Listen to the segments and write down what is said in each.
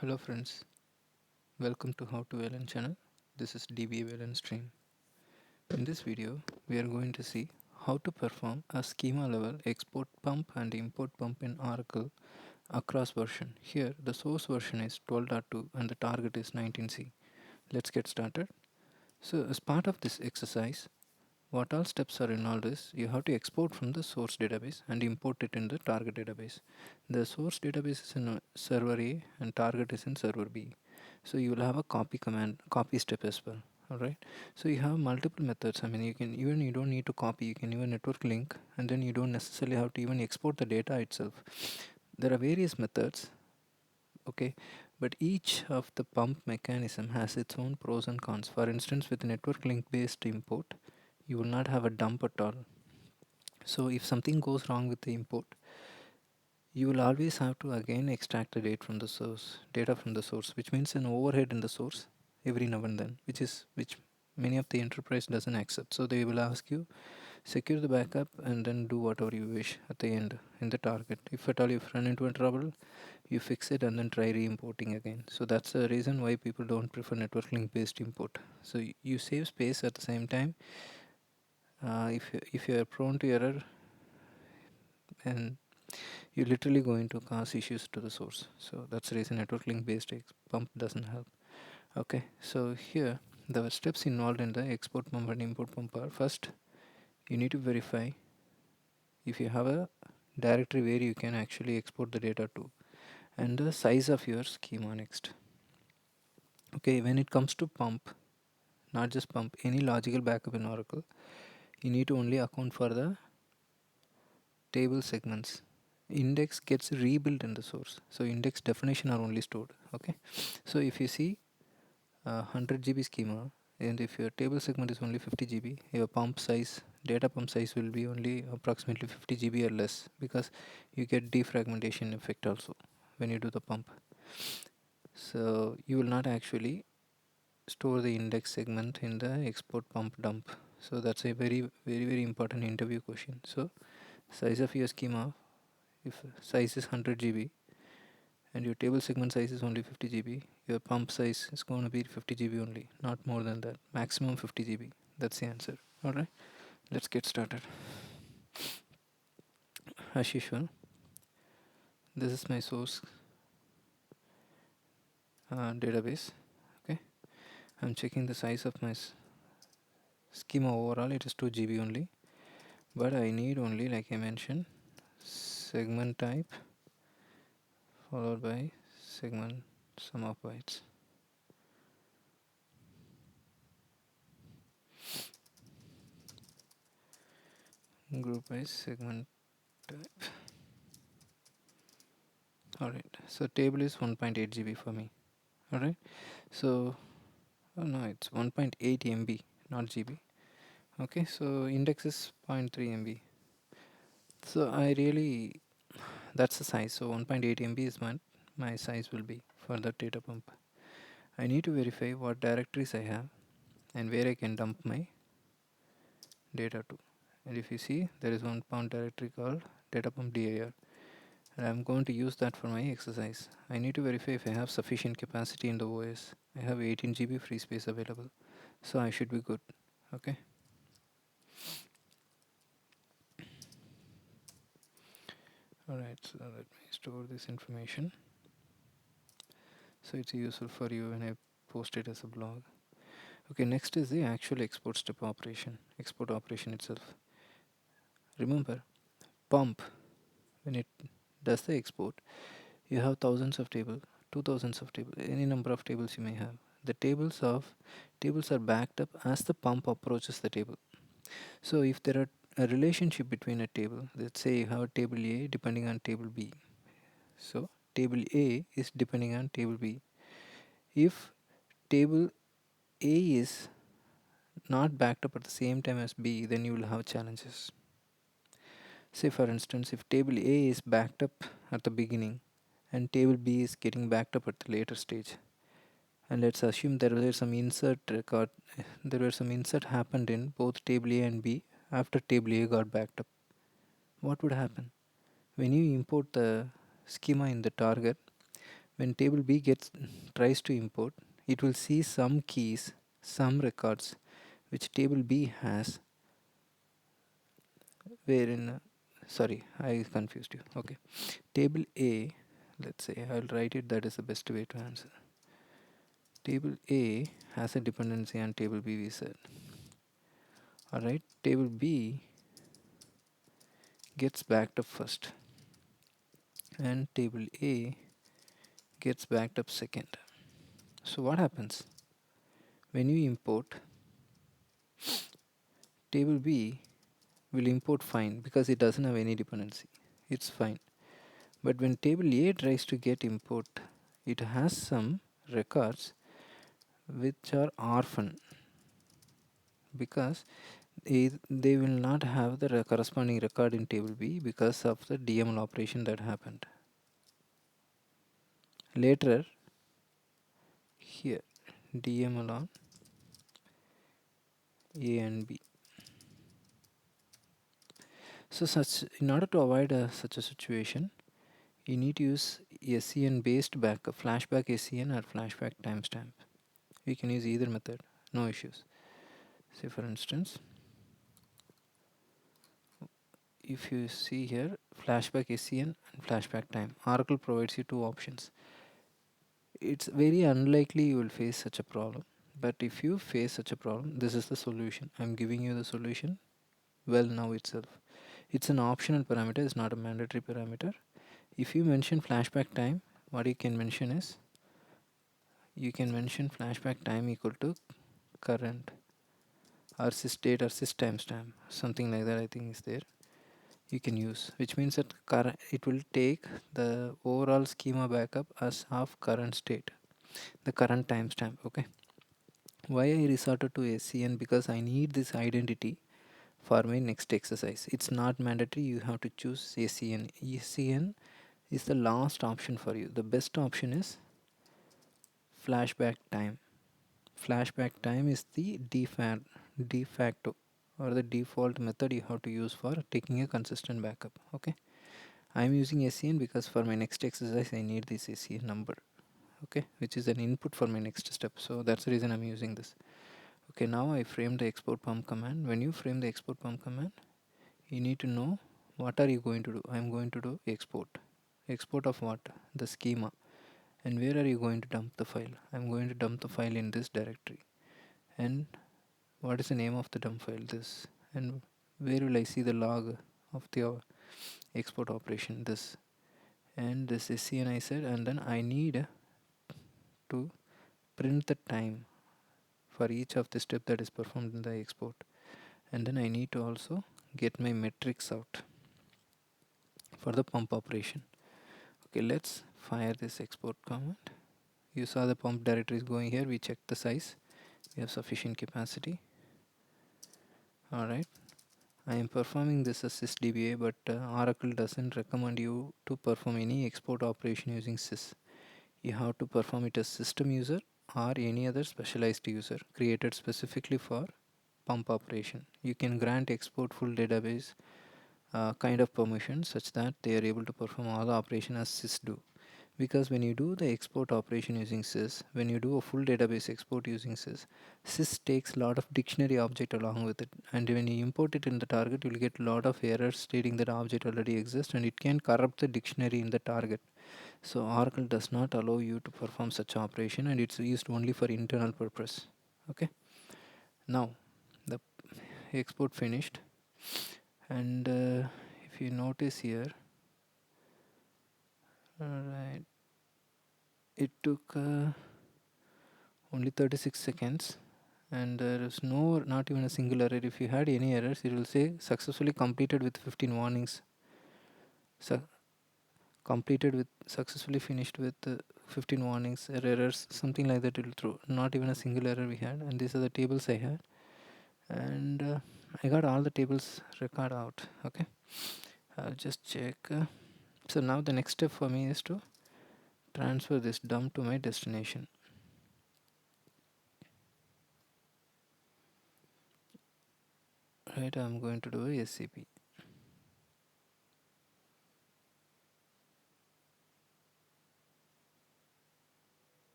Hello friends, welcome to How to VLN channel. This is DB VLN stream. In this video, we are going to see how to perform a schema level export pump and import pump in Oracle across version. Here, the source version is 12.2 and the target is 19C. Let's get started. So as part of this exercise, what all steps are involved is you have to export from the source database and import it in the target database. The source database is in server A and target is in server B. So you will have a copy step as well. Alright. So you have multiple methods. I mean you don't need to copy, you can even network link, and then you don't necessarily have to even export the data itself. There are various methods, okay, but each of the pump mechanism has its own pros and cons. For instance, with network link based import, you will not have a dump at all. So if something goes wrong with the import, you will always have to again extract the data from the source, which means an overhead in the source every now and then, which many of the enterprise doesn't accept. So they will ask you secure the backup and then do whatever you wish at the end in the target. If at all you run into a trouble, you fix it and then try re-importing again. So that's the reason why people don't prefer network link based import. So you save space at the same time. If you are prone to error, and you're literally going to cause issues to the source. So that's the reason network link based pump doesn't help. Okay, so here the steps involved in the export pump and import pump are: first, you need to verify if you have a directory where you can actually export the data to, and the size of your schema next. Okay, when it comes to pump, not just pump, any logical backup in Oracle, you need to only account for the table segments. Index gets rebuilt in the source, so index definition are only stored. Okay, so if you see 100 GB schema, and if your table segment is only 50 GB, your data pump size will be only approximately 50 GB or less, because you get defragmentation effect also when you do the pump. So you will not actually store the index segment in the export pump dump. So that's a very important interview question. So size of your schema, if size is 100 GB and your table segment size is only 50 GB, your pump size is going to be 50 GB only, not more than that. Maximum 50 GB. That's the answer. Alright, let's get started. As usual, this is my source database. Okay, I'm checking the size of my schema. Overall it is 2 GB only, but I need only, like I mentioned, segment type followed by segment sum of bytes. Group by segment type. Alright, so table is 1.8 GB for me. Alright, so oh no, it's 1.8 MB, not GB. Okay, so index is 0.3 MB. So that's the size. So 1.8 MB is my size will be for the data pump. I need to verify what directories I have and where I can dump my data to. And if you see, there is one pound directory called data pump dir, and I'm going to use that for my exercise. I need to verify if I have sufficient capacity in the OS. I have 18 GB free space available, so I should be good. Okay. Alright, so let me store this information so it's useful for you when I post it as a blog. Okay, next is the actual export operation itself. Remember, pump, when it does the export, you have thousands of tables, 2000s of tables, any number of tables you may have. The tables are backed up as the pump approaches the table. So if there are a relationship between a table, let's say you have a table A depending on table B. So table A is depending on table B. If table A is not backed up at the same time as B, then you will have challenges. Say for instance, if table A is backed up at the beginning and table B is getting backed up at the later stage, and let's assume there were some insert happened in both table A and B after table A got backed up, what would happen? When you import the schema in the target, When table B tries to import, it will see some keys, some records which table B has, wherein sorry, I confused you. Okay, table A, let's say I'll write it, that is the best way to answer. Table A has a dependency on table B, we said. Alright, table B gets backed up first and table A gets backed up second. So what happens when you import? Table B will import fine because it doesn't have any dependency, it's fine. But when table A tries to get import, it has some records which are orphan, because they will not have the corresponding record in table B because of the DML operation that happened. Later, here DML on A and B. So in order to avoid such a situation, you need to use SCN based backup, flashback SCN or flashback timestamp. We can use either method, no issues. Say for instance, if you see here, flashback SCN and flashback time, Oracle provides you two options. It's very unlikely you will face such a problem, but if you face such a problem, this is the solution. I'm giving you the solution well now itself. It's an optional parameter, it's not a mandatory parameter. If you mention flashback time, what you can mention is, you can mention flashback time equal to current or sysdate or systimestamp, something like that I think is there. You can use, which means that it will take the overall schema backup as of current state, the current timestamp. Okay, why I resorted to SCN? Because I need this identity for my next exercise. It's not mandatory, you have to choose SCN. SCN is the last option for you. The best option is flashback time. Flashback time is the de facto or the default method you have to use for taking a consistent backup. Okay, I'm using SCN because for my next exercise I need this SCN number, okay, which is an input for my next step. So that's the reason I'm using this. Okay, now I frame the export pump command. When you frame the export pump command, you need to know what are you going to do. I'm going to do export of what? The schema. And where are you going to dump the file? I'm going to dump the file in this directory. And what is the name of the dump file? This. And where will I see the log of the export operation? This. And this is SCN I said, and then I need to print the time for each of the step that is performed in the export. And then I need to also get my metrics out for the pump operation. Okay, let's fire this export command. You saw the pump directory is going here. We checked the size. We have sufficient capacity. Alright, I am performing this as sysdba, but Oracle doesn't recommend you to perform any export operation using sys. You have to perform it as system user or any other specialized user created specifically for pump operation. You can grant export full database kind of permission such that they are able to perform all the operation as sys do. Because when you do the export operation using sys, when you do a full database export using sys takes a lot of dictionary object along with it, and when you import it in the target, you will get a lot of errors stating that object already exists, and it can corrupt the dictionary in the target. So Oracle does not allow you to perform such operation, and it's used only for internal purpose. Okay, now the export finished, and if you notice here, alright, it took only 36 seconds, and there is not even a single error. If you had any errors, it will say successfully completed with 15 warnings, successfully finished with 15 warnings, errors, something like that. It will throw. Not even a single error we had, and these are the tables I had, and I got all the tables record out. Okay, I'll just check. So now the next step for me is to transfer this dump to my destination. Right, I'm going to do a SCP.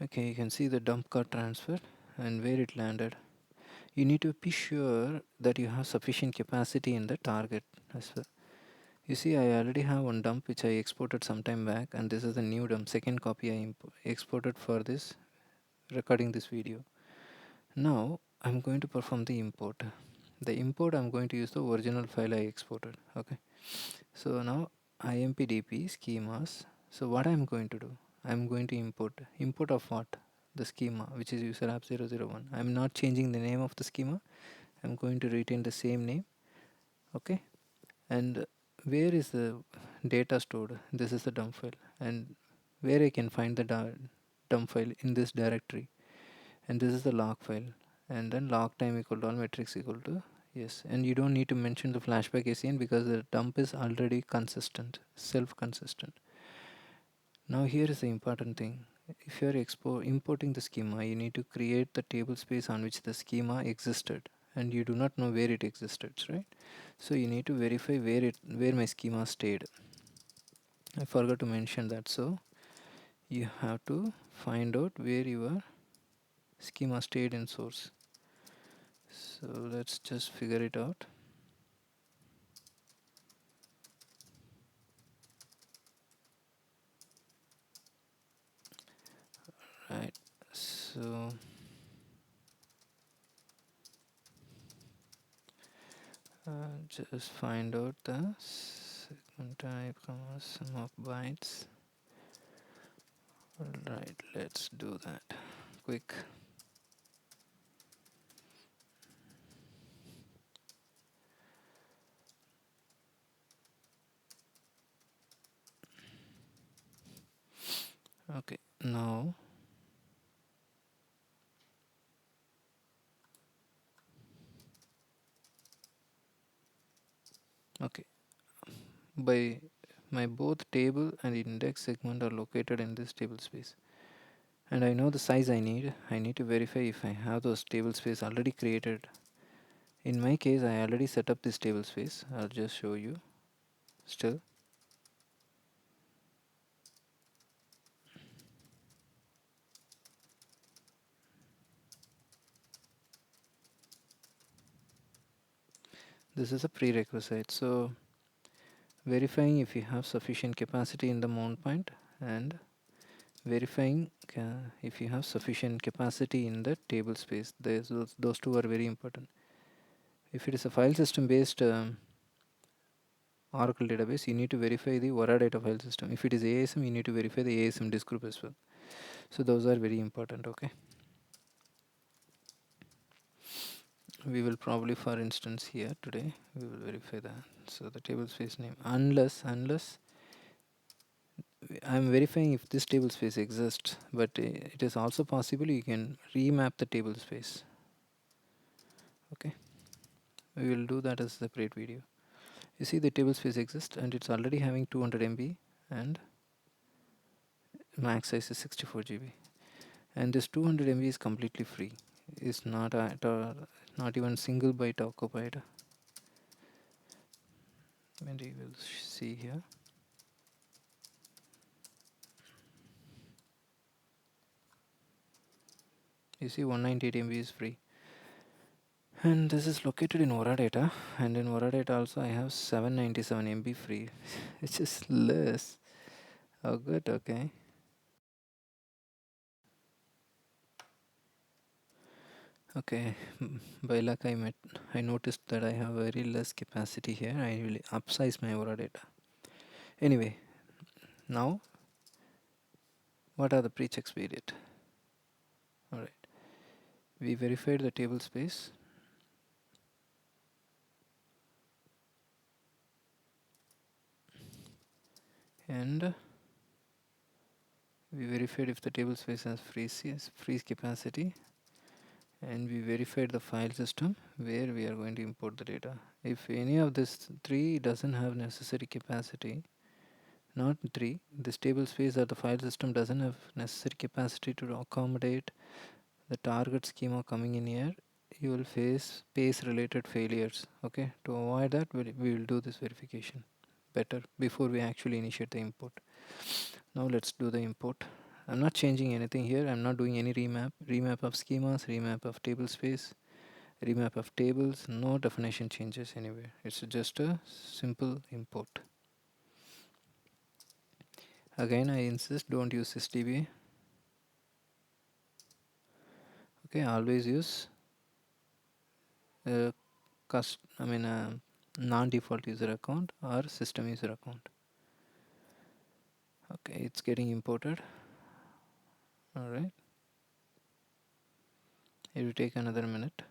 Okay, you can see the dump got transferred and where it landed. You need to be sure that you have sufficient capacity in the target as well. You see, I already have one dump which I exported some time back, and this is the new dump, second copy I exported for this recording this video. Now I'm going to perform the import. The import, I'm going to use the original file I exported. Okay, so now impdp schemas. So what I'm going to do, I'm going to import of what, the schema, which is user app 001. I'm not changing the name of the schema, I'm going to retain the same name. Okay, and where is the data stored? This is the dump file, and where I can find the dump file in this directory, and this is the log file, and then log time equal to all metrics equal to yes. And you don't need to mention the flashback ACN because the dump is already consistent, self consistent. Now here is the important thing. If you are importing the schema, you need to create the table space on which the schema existed, and you do not know where it existed, right? So you need to verify where my schema stayed. I forgot to mention that. So you have to find out where your schema stayed in source. So let's just figure it out. Right. So just find out the segment type, comma, sum of bytes. Alright, let's do that quick. Okay, now okay, by my both table and index segment are located in this table space, and I know the size I need to verify if I have those table space already created. In my case, I already set up this table space. I'll just show you. Still, this is a prerequisite. So verifying if you have sufficient capacity in the mount point, and verifying if you have sufficient capacity in the table space. Those two are very important. If it is a file system based Oracle database, you need to verify the Vora data file system. If it is ASM, you need to verify the ASM disk group as well. So those are very important. Okay, we will probably, for instance, here today we will verify that. So the table space name, unless I'm verifying if this table space exists, but it is also possible you can remap the table space. Okay, we will do that as a separate video. You see the table space exists and it's already having 200 MB and max size is 64 GB, and this 200 MB is completely free. It's not at all, not even single byte occupied. And you will see here. You see 198 MB is free. And this is located in Vora data, and in Vora data also I have 797 MB free. It's just less. Oh good, okay. Okay, by luck I noticed that I have very less capacity here. I will upsize my Vora data. Anyway, now what are the pre-checks we did? Alright, we verified the table space. And we verified if the table space has free capacity, and we verified the file system where we are going to import the data. If any of this three doesn't have necessary capacity, not three, this table space or the file system doesn't have necessary capacity to accommodate the target schema coming in here, you will face space related failures. Okay, to avoid that we will do this verification better before we actually initiate the import. Now let's do the import. I'm not changing anything here. I'm not doing any remap of schemas, remap of table space, remap of tables. No definition changes anywhere. It's just a simple import. Again, I insist, don't use sysdb. Okay, always use non-default user account or system user account. Okay, it's getting imported. All right, it will take another minute.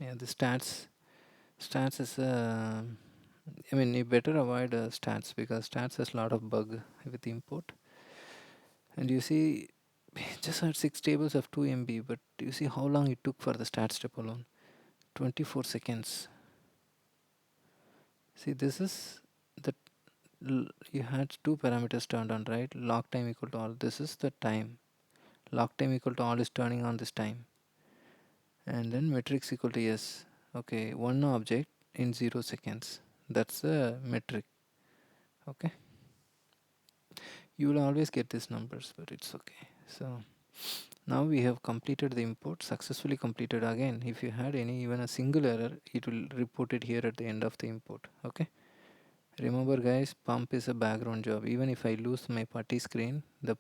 Yeah, the stats is you better avoid stats, because stats has a lot of bug with import. And you see, just had 6 tables of 2 MB, but you see how long it took for the stat step alone. 24 seconds. See, this is the you had 2 parameters turned on, right? Lock time equal to all. This is the time. Lock time equal to all is turning on this time. And then metrics equal to yes. Okay, one object in 0 seconds. That's the metric. Okay. You will always get these numbers, but it's okay. So now we have completed the import, successfully completed. Again, if you had even a single error, it will report it here at the end of the import. Okay. Remember guys, pump is a background job. Even if I lose my party screen, the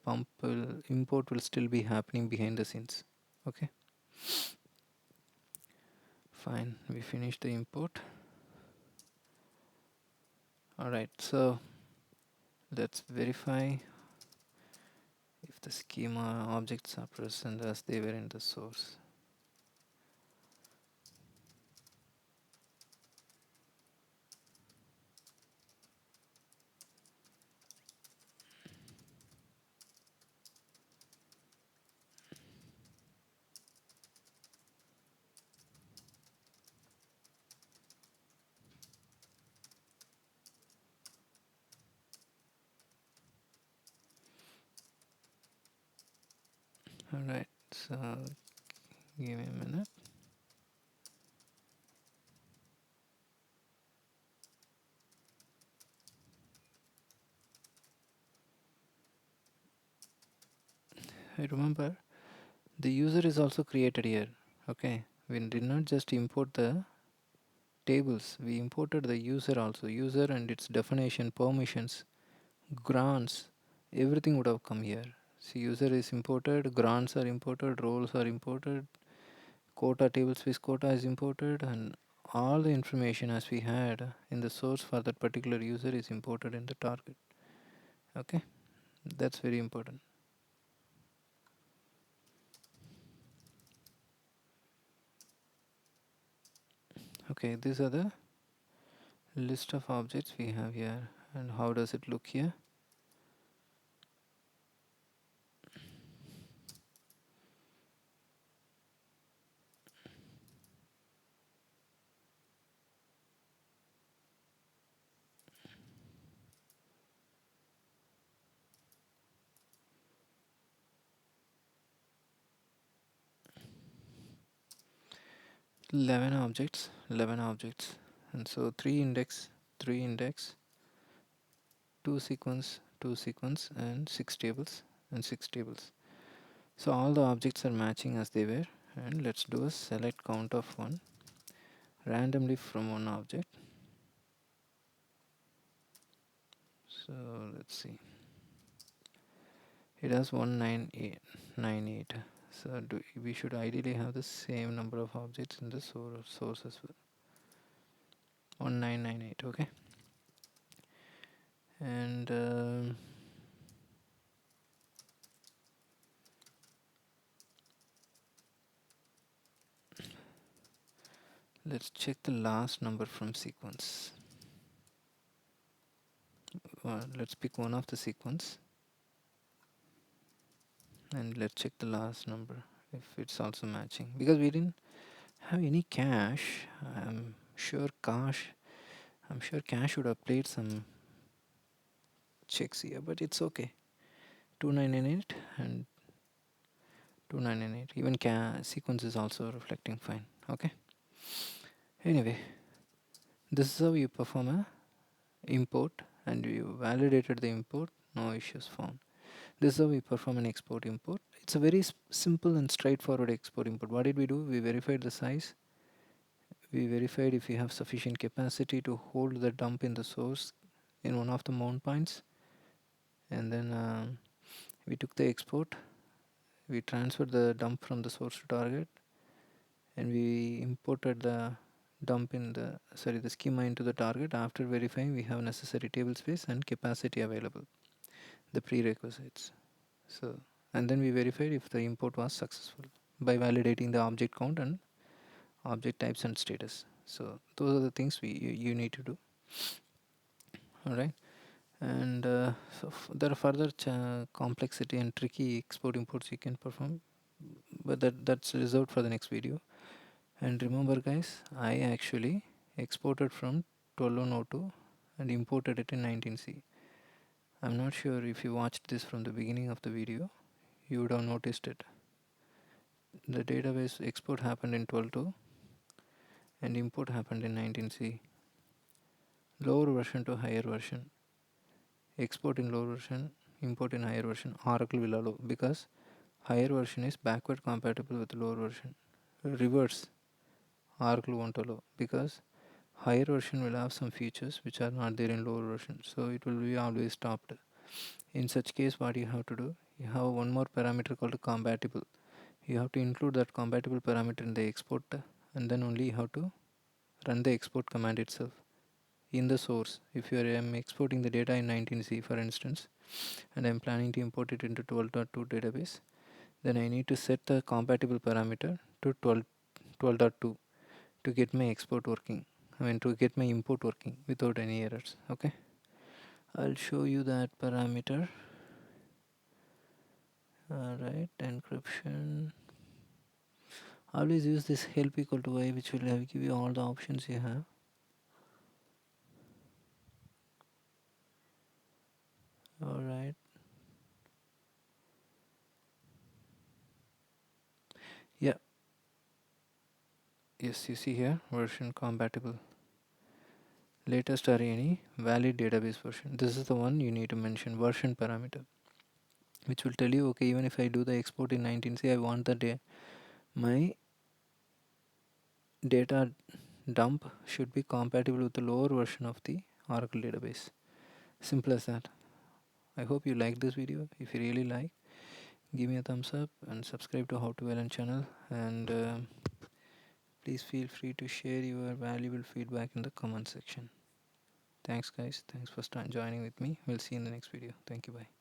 import will still be happening behind the scenes. Okay. Fine, we finished the import. Alright, so let's verify if the schema objects are present as they were in the source. Alright, so give me a minute. I remember the user is also created here. Okay, we did not just import the tables, we imported the user also. User and its definition, permissions, grants, everything would have come here. See, user is imported, grants are imported, roles are imported, quota, table space quota is imported, and all the information as we had in the source for that particular user is imported in the target. Okay, that's very important. Okay, these are the list of objects we have here. And how does it look here? Eleven objects, and so three index, two sequence, and six tables. So all the objects are matching as they were, and let's do a select count of one randomly from one object. So let's see, it has 1998. So we should ideally have the same number of objects in the source as well. 1998. Okay. And let's check the last number from sequence. Let's pick one of the sequence and let's check the last number if it's also matching, because we didn't have any cache. I'm sure cache would have played some checks here, but it's okay. 2998 and 2998, even sequence is also reflecting fine. Okay, anyway, This is how you perform a import, and you validated the import, no issues found. This is how we perform an export import. It's a very simple and straightforward export import. What did we do? We verified the size. We verified if we have sufficient capacity to hold the dump in the source in one of the mount points, and then we took the export. We transferred the dump from the source to target, and we imported the the schema into the target. After verifying we have necessary table space and capacity available, the prerequisites. So, and then we verified if the import was successful by validating the object count and object types and status. So those are the things you need to do. All right. And there are further complexity and tricky export imports you can perform, but that's reserved for the next video. And remember guys, I actually exported from 12.02 and imported it in 19C. I'm not sure if you watched this from the beginning of the video, you would have noticed it. The database export happened in 12.2 and import happened in 19C. Lower version to higher version. Export in lower version, import in higher version. Oracle will allow because higher version is backward compatible with lower version. Reverse, Oracle won't allow because higher version will have some features which are not there in lower version, so it will be always stopped. In such case, what you have to do, you have one more parameter called compatible. You have to include that compatible parameter in the export, and then only you have to run the export command itself in the source. If you are exporting the data in 19C for instance, and I'm planning to import it into 12.2 database, then I need to set the compatible parameter to 12.2 to get my export working. To get my import working without any errors. Okay, I'll show you that parameter. Alright, encryption. Always use this help equal to y, which will give you all the options you have. Alright, yeah, yes, you see here version compatible, latest or any valid database version. This is the one you need to mention, version parameter, which will tell you, okay, even if I do the export in 19C, I want the my data dump should be compatible with the lower version of the Oracle database. Simple as that. I hope you like this video. If you really like, give me a thumbs up and subscribe to How to Learn channel, and please feel free to share your valuable feedback in the comment section. Thanks guys, thanks for joining with me. We'll see you in the next video. Thank you, bye.